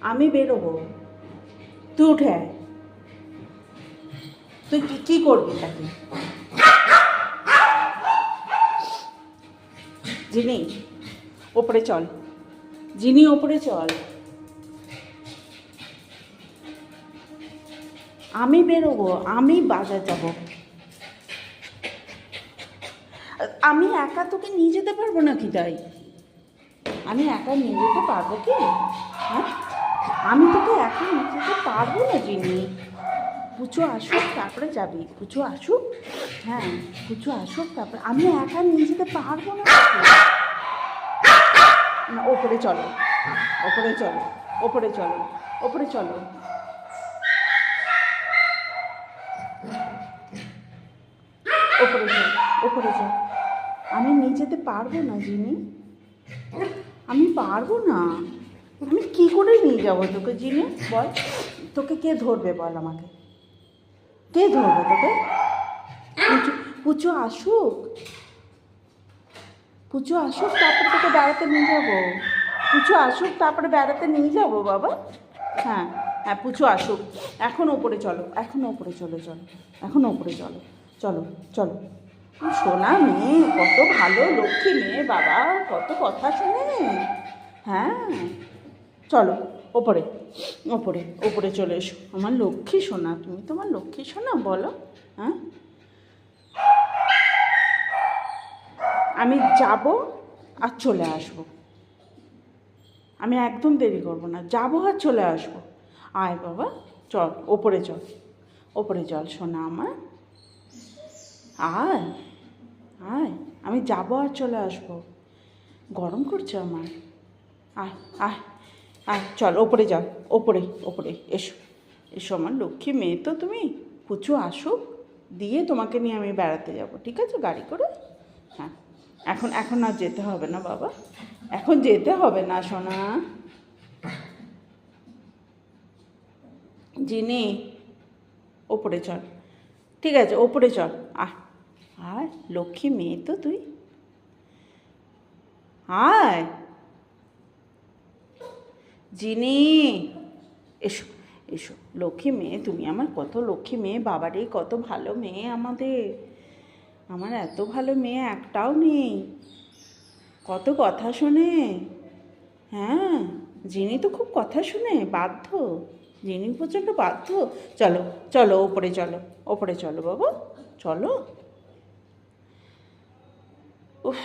আমি বেরোবো, তুই উঠে আয়। তুই কি করবি তাকে? জিনি ওপরে চল, জিনি ওপরে চল। আমি বেরোবো, আমি বাজার যাব। আমি একা তোকে নিয়ে যেতে পারবো না কি তাই? আমি একা নিয়ে যেতে পারবো কি? হ্যাঁ, আমি তোকে একা নিয়ে যেতে পারবো না জিনি। পুচু আসুক তারপরে যাবি, পুচু আসুক। হ্যাঁ, পুচু আসুক তারপরে। আমি একা নিয়ে যেতে পারবো না তোকে। না, ওপরে চলো, ওপরে চলো, ওপরে চলো, ওপরে চলো। ওপরে চল, ওপরে চল। আমি নিয়ে যেতে পারবো না জিনি, আমি পারবো না। আমি কি করে নিয়ে যাবো তোকে জিনি, বল? তোকে কে ধরবে বল আমাকে? কে ধরবে তোকে? পুচু, পুচু আসুক, পুচু আসুক তারপরে তোকে বেড়াতে নিয়ে যাবো। পুচু আসুক তারপরে বেড়াতে নিয়ে যাবো বাবা। হ্যাঁ হ্যাঁ, পুচু আসুক। এখন ওপরে চলো, এখন ওপরে চলো, চলো এখন ওপরে চলো, চলো চলো। সোনা মেয়ে, কত ভালো লক্ষ্মী মেয়ে বাবা, কত কথা শোনে। হ্যাঁ, চলো ওপরে, ওপরে ওপরে চলে এসো আমার লক্ষ্মী সোনা। তুমি তোমার লক্ষ্মী সোনা বলো। হ্যাঁ, আমি যাব আর চলে আসবো। আমি একদম দেরি করবো না, যাবো আর চলে আসবো। আয় বাবা, চল ওপরে চল, ওপরে চল সোনা আমার। আয়, আয়, আমি যাবো আর চলে আসবো। গরম করছে আমার। আয়, আয়, আয়, চল ওপরে যাও, ওপরে, ওপরে এসো, এসো আমার লক্ষ্মী মেয়ে তো তুমি। পুচু আসুক, দিয়ে তোমাকে নিয়ে আমি বেড়াতে যাব, ঠিক আছে, গাড়ি করে। হ্যাঁ, এখন এখন আর যেতে হবে না বাবা, এখন যেতে হবে না সোনা। জিনি ওপরে চল, ঠিক আছে, ওপরে চল। আয়, আয় লক্ষ্মী মেয়ে তো তুই, আয় জিনি, এসো, এসো লক্ষ্মী মেয়ে তুমি আমার, কত লক্ষ্মী মেয়ে বাবারে, কত ভালো মেয়ে আমাদের। আমার এত ভালো মেয়ে একটাও নেই, কত কথা শোনে। হ্যাঁ, জিনি তো খুব কথা শুনে, বাধ্য, জিনি প্রচণ্ড বাধ্য। চলো, চলো ওপরে চলো, ওপরে চলো বাবা, চলো। উফ।